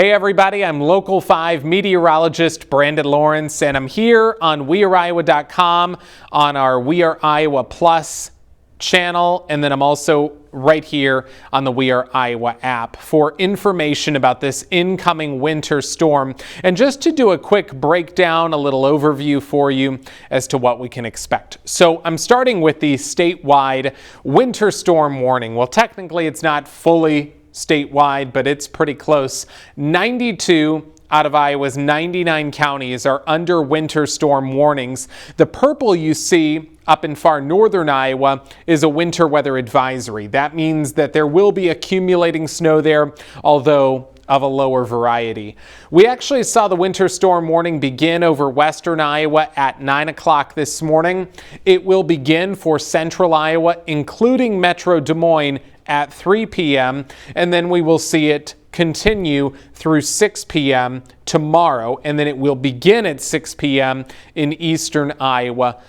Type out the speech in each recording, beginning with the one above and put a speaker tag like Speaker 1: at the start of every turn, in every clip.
Speaker 1: Hey everybody, I'm Local 5 meteorologist Brandon Lawrence, and I'm here on weareiowa.com on our We Are Iowa Plus channel, and then I'm also right here on the We Are Iowa app for information about this incoming winter storm, and just to do a quick breakdown, a little overview for you as to what we can expect. So I'm starting with the statewide winter storm warning. Well, technically it's not fully statewide, but it's pretty close. 92 out of Iowa's 99 counties are under winter storm warnings. The purple you see up in far northern Iowa is a winter weather advisory. That means that there will be accumulating snow there, although of a lower variety. We actually saw the winter storm warning begin over western Iowa at 9 o'clock this morning. It will begin for central Iowa, including Metro Des Moines, at 3 p.m. and then we will see it continue through 6 p.m. tomorrow, and then it will begin at 6 p.m. in eastern Iowa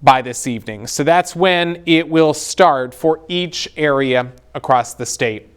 Speaker 1: by this evening. So that's when it will start for each area across the state.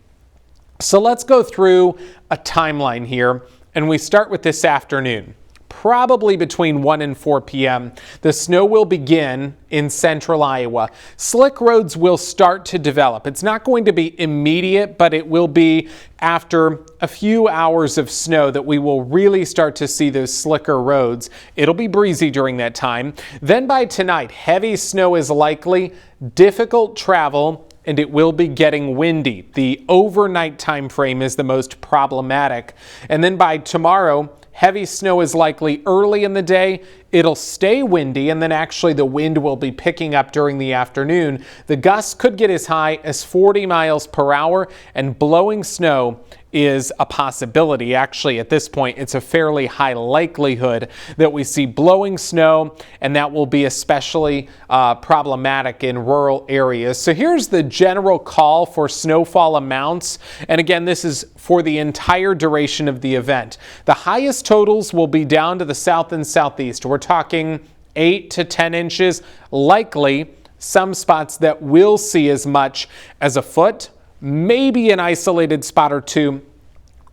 Speaker 1: So let's go through a timeline here, and we start with this afternoon. Probably between 1 and 4 p.m. The snow will begin in central Iowa. Slick roads will start to develop. It's not going to be immediate, but it will be after a few hours of snow that we will really start to see those slicker roads. It'll be breezy during that time. Then by tonight, heavy snow is likely, difficult travel, and it will be getting windy. The overnight time frame is the most problematic. And then by tomorrow, heavy snow is likely early in the day. It'll stay windy, and then actually the wind will be picking up during the afternoon. The gusts could get as high as 40 miles per hour, and blowing snow is a possibility. Actually, at this point, it's a fairly high likelihood that we see blowing snow, and that will be especially problematic in rural areas. So here's the general call for snowfall amounts. And again, this is for the entire duration of the event. The highest totals will be down to the south and southeast. We're talking 8 to 10 inches, likely some spots that will see as much as a foot, maybe an isolated spot or two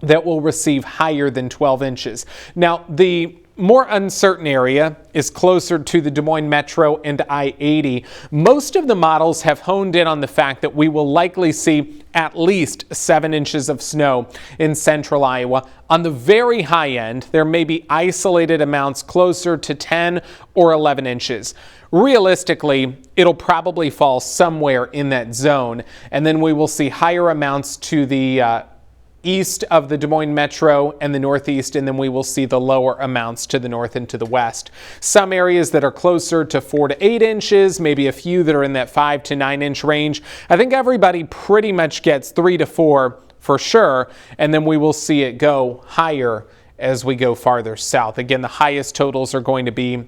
Speaker 1: that will receive higher than 12 inches. Now, the more uncertain area is closer to the Des Moines Metro and I-80. Most of the models have honed in on the fact that we will likely see at least 7 inches of snow in central Iowa. On the very high end, there may be isolated amounts closer to 10 or 11 inches. Realistically, it'll probably fall somewhere in that zone, and then we will see higher amounts to the east of the Des Moines Metro and the northeast, and then we will see the lower amounts to the north and to the west. Some areas that are closer to 4 to 8 inches, maybe a few that are in that 5 to 9 inch range. I think everybody pretty much gets 3 to 4 for sure, and then we will see it go higher as we go farther south. Again, the highest totals are going to be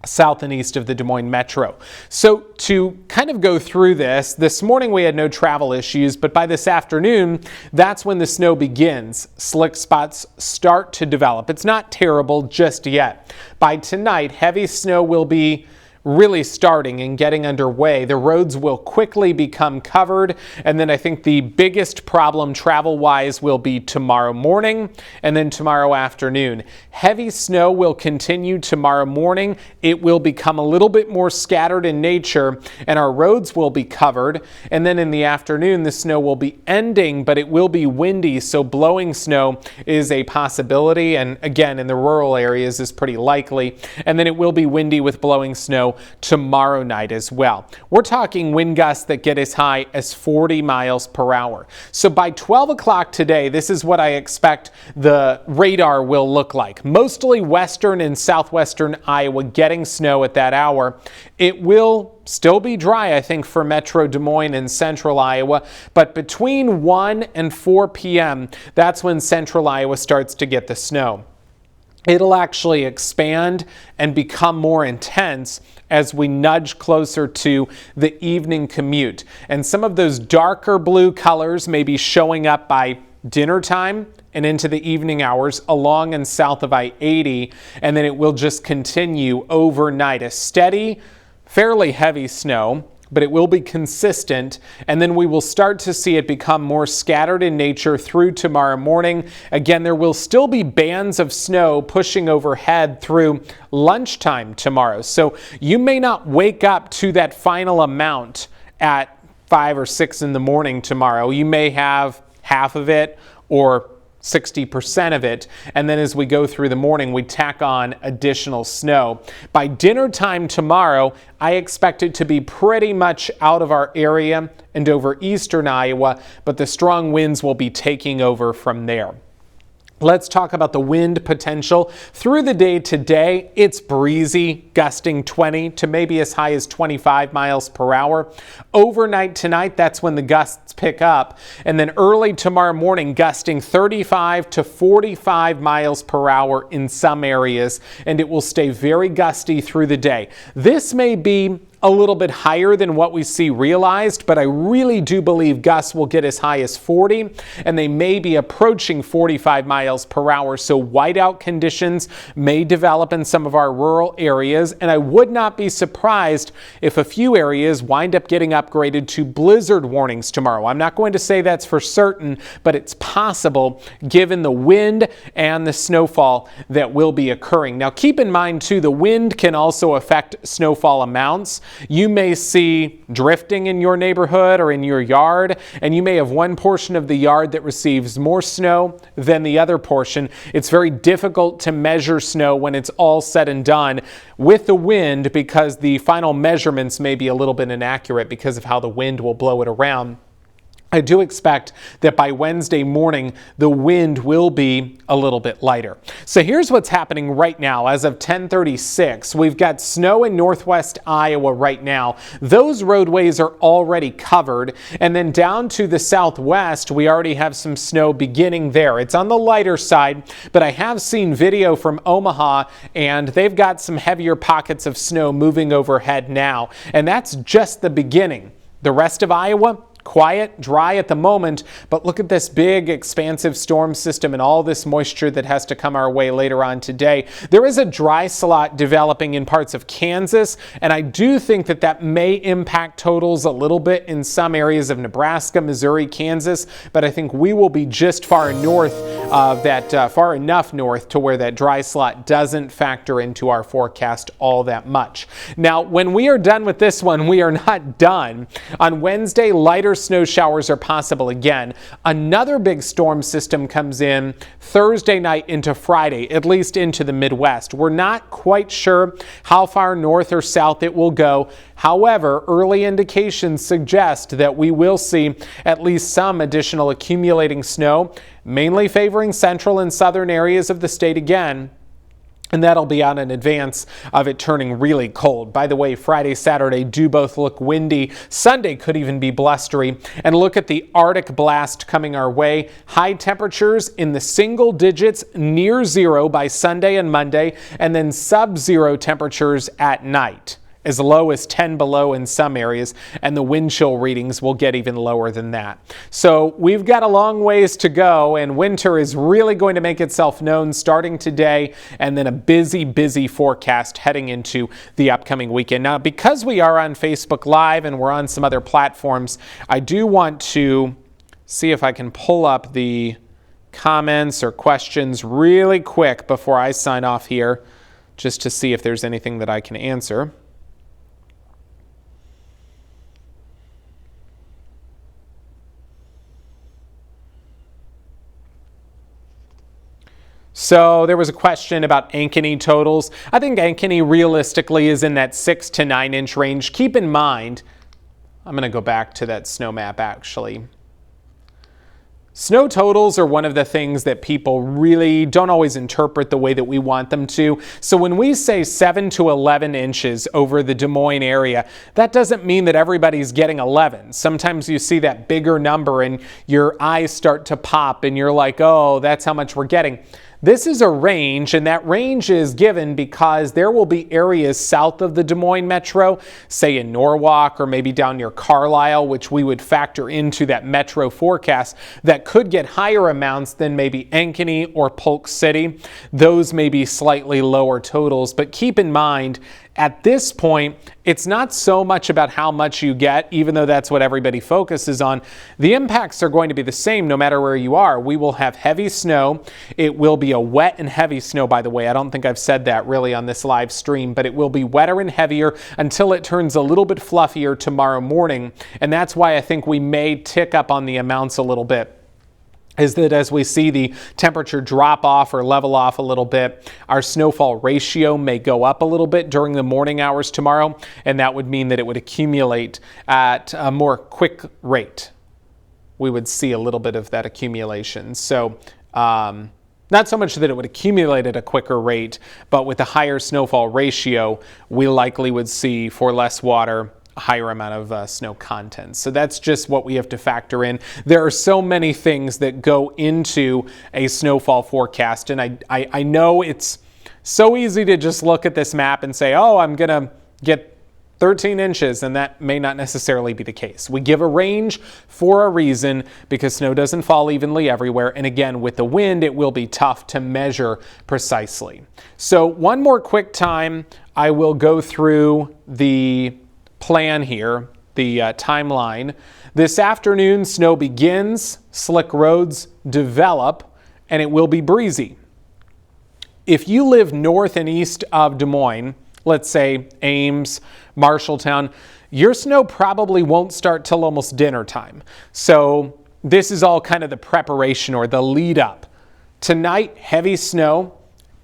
Speaker 1: south and east of the Des Moines Metro. So to kind of go through this morning we had no travel issues, but by this afternoon, that's when the snow begins. Slick spots start to develop. It's not terrible just yet. By tonight, heavy snow will be really starting and getting underway. The roads will quickly become covered, and then I think the biggest problem travel-wise will be tomorrow morning and then tomorrow afternoon. Heavy snow will continue tomorrow morning. It will become a little bit more scattered in nature, and our roads will be covered. And then in the afternoon, the snow will be ending, but it will be windy, so blowing snow is a possibility, and again, in the rural areas is pretty likely. And then it will be windy with blowing snow tomorrow night as well. We're talking wind gusts that get as high as 40 miles per hour. So by 12 o'clock today, this is what I expect the radar will look like. Mostly western and southwestern Iowa getting snow at that hour. It will still be dry, I think, for Metro Des Moines and central Iowa, but between 1 and 4 p.m., that's when central Iowa starts to get the snow. It'll actually expand and become more intense as we nudge closer to the evening commute. And some of those darker blue colors may be showing up by dinner time and into the evening hours along and south of I-80, and then it will just continue overnight. A steady, fairly heavy snow but it will be consistent, and then we will start to see it become more scattered in nature through tomorrow morning. Again, there will still be bands of snow pushing overhead through lunchtime tomorrow, so you may not wake up to that final amount at 5 or 6 in the morning tomorrow. You may have half of it or 60% of it, and then as we go through the morning, we tack on additional snow. By dinner time tomorrow, I expect it to be pretty much out of our area and over eastern Iowa, but the strong winds will be taking over from there. Let's talk about the wind potential. Through the day today, it's breezy, gusting 20 to maybe as high as 25 miles per hour. Overnight tonight, that's when the gusts pick up. And then early tomorrow morning, gusting 35 to 45 miles per hour in some areas. And it will stay very gusty through the day. This may be a little bit higher than what we see realized, but I really do believe gusts will get as high as 40, and they may be approaching 45 miles per hour. So whiteout conditions may develop in some of our rural areas, and I would not be surprised if a few areas wind up getting upgraded to blizzard warnings tomorrow. I'm not going to say that's for certain, but it's possible given the wind and the snowfall that will be occurring. Now keep in mind too, the wind can also affect snowfall amounts. You may see drifting in your neighborhood or in your yard, and you may have one portion of the yard that receives more snow than the other portion. It's very difficult to measure snow when it's all said and done with the wind because the final measurements may be a little bit inaccurate because of how the wind will blow it around. I do expect that by Wednesday morning, the wind will be a little bit lighter. So here's what's happening right now. As of 10:36, we've got snow in northwest Iowa right now. Those roadways are already covered. And then down to the southwest, we already have some snow beginning there. It's on the lighter side, but I have seen video from Omaha, and they've got some heavier pockets of snow moving overhead now. And that's just the beginning. The rest of Iowa, quiet, dry at the moment, but look at this big expansive storm system and all this moisture that has to come our way later on today. There is a dry slot developing in parts of Kansas, and I do think that that may impact totals a little bit in some areas of Nebraska, Missouri, Kansas, but I think we will be just far north of that, far enough north to where that dry slot doesn't factor into our forecast all that much. Now, when we are done with this one, we are not done. On Wednesday, lighter snow showers are possible again. Another big storm system comes in Thursday night into Friday, at least into the Midwest. We're not quite sure how far north or south it will go. However, early indications suggest that we will see at least some additional accumulating snow, mainly favoring central and southern areas of the state again. And that'll be out in advance of it turning really cold. By the way, Friday, Saturday do both look windy. Sunday could even be blustery. And look at the Arctic blast coming our way. High temperatures in the single digits near zero by Sunday and Monday, and then sub-zero temperatures at night, as low as 10 below in some areas, and the wind chill readings will get even lower than that. So we've got a long ways to go, and winter is really going to make itself known starting today, and then a busy forecast heading into the upcoming weekend. Now, because we are on Facebook Live and we're on some other platforms, I do want to see if I can pull up the comments or questions really quick before I sign off here, just to see if there's anything that I can answer. So there was a question about Ankeny totals. I think Ankeny realistically is in that 6 to 9 inch range. Keep in mind, I'm going to go back to that snow map actually. Snow totals are one of the things that people really don't always interpret the way that we want them to. So when we say 7 to 11 inches over the Des Moines area, that doesn't mean that everybody's getting 11. Sometimes you see that bigger number and your eyes start to pop and you're like, oh, that's how much we're getting. This is a range, and that range is given because there will be areas south of the Des Moines metro, say in Norwalk or maybe down near Carlisle, which we would factor into that metro forecast, that could get higher amounts than maybe Ankeny or Polk City. Those may be slightly lower totals, but keep in mind, at this point, it's not so much about how much you get, even though that's what everybody focuses on. The impacts are going to be the same no matter where you are. We will have heavy snow. It will be a wet and heavy snow, by the way. I don't think I've said that really on this live stream, but it will be wetter and heavier until it turns a little bit fluffier tomorrow morning. And that's why I think we may tick up on the amounts a little bit. Is that as we see the temperature drop off or level off a little bit, our snowfall ratio may go up a little bit during the morning hours tomorrow, and that would mean that it would accumulate at a more quick rate. We would see a little bit of that accumulation. So not so much that it would accumulate at a quicker rate, but with a higher snowfall ratio, we likely would see, for less water, a higher amount of snow content. So that's just what we have to factor in. There are so many things that go into a snowfall forecast, and I know it's so easy to just look at this map and say, oh, I'm gonna get 13 inches, and that may not necessarily be the case. We give a range for a reason because snow doesn't fall evenly everywhere, and again, with the wind, it will be tough to measure precisely. So one more quick time, I will go through the plan here, the timeline. This afternoon, snow begins, slick roads develop, and it will be breezy. If you live north and east of Des Moines, let's say Ames, Marshalltown, your snow probably won't start till almost dinner time. So this is all kind of the preparation or the lead up. Tonight, heavy snow,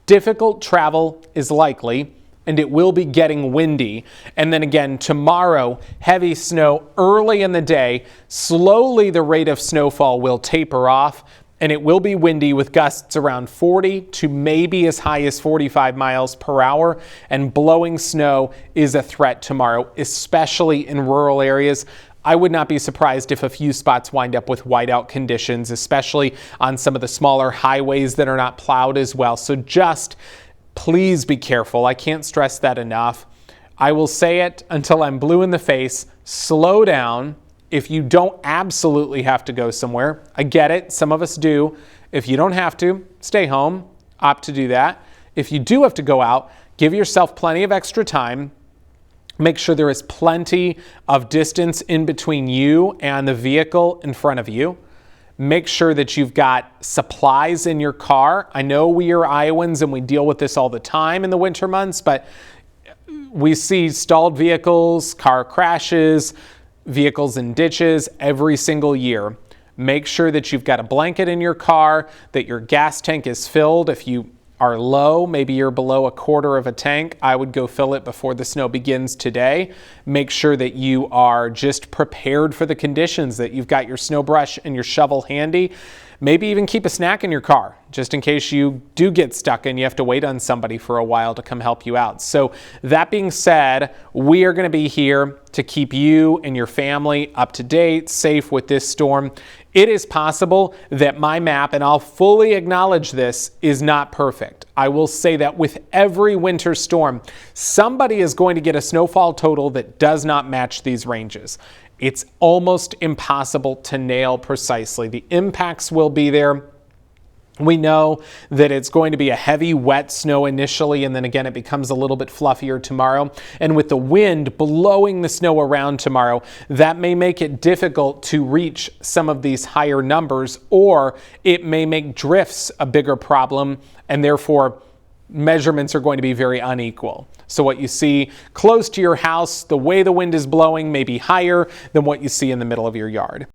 Speaker 1: difficult travel is likely, and it will be getting windy. And then again, tomorrow, heavy snow early in the day. Slowly, the rate of snowfall will taper off, and it will be windy with gusts around 40 to maybe as high as 45 miles per hour. And blowing snow is a threat tomorrow, especially in rural areas. I would not be surprised if a few spots wind up with whiteout conditions, especially on some of the smaller highways that are not plowed as well. So just please be careful. I can't stress that enough. I will say it until I'm blue in the face. Slow down. If you don't absolutely have to go somewhere, I get it. Some of us do. If you don't have to, stay home. Opt to do that. If you do have to go out, give yourself plenty of extra time. Make sure there is plenty of distance in between you and the vehicle in front of you. Make sure that you've got supplies in your car. I know we are Iowans and we deal with this all the time in the winter months, but we see stalled vehicles, car crashes, vehicles in ditches every single year. Make sure that you've got a blanket in your car, that your gas tank is filled. If you are low, maybe you're below a quarter of a tank, I would go fill it before the snow begins today. Make sure that you are just prepared for the conditions, that you've got your snow brush and your shovel handy. Maybe even keep a snack in your car, just in case you do get stuck and you have to wait on somebody for a while to come help you out. So that being said, we are going to be here to keep you and your family up to date, safe with this storm. It is possible that my map, and I'll fully acknowledge this, is not perfect. I will say that with every winter storm, somebody is going to get a snowfall total that does not match these ranges. It's almost impossible to nail precisely. The impacts will be there. We know that it's going to be a heavy, wet snow initially, and then again it becomes a little bit fluffier tomorrow. And with the wind blowing the snow around tomorrow, that may make it difficult to reach some of these higher numbers, or it may make drifts a bigger problem, and therefore measurements are going to be very unequal. So what you see close to your house, the way the wind is blowing may be higher than what you see in the middle of your yard.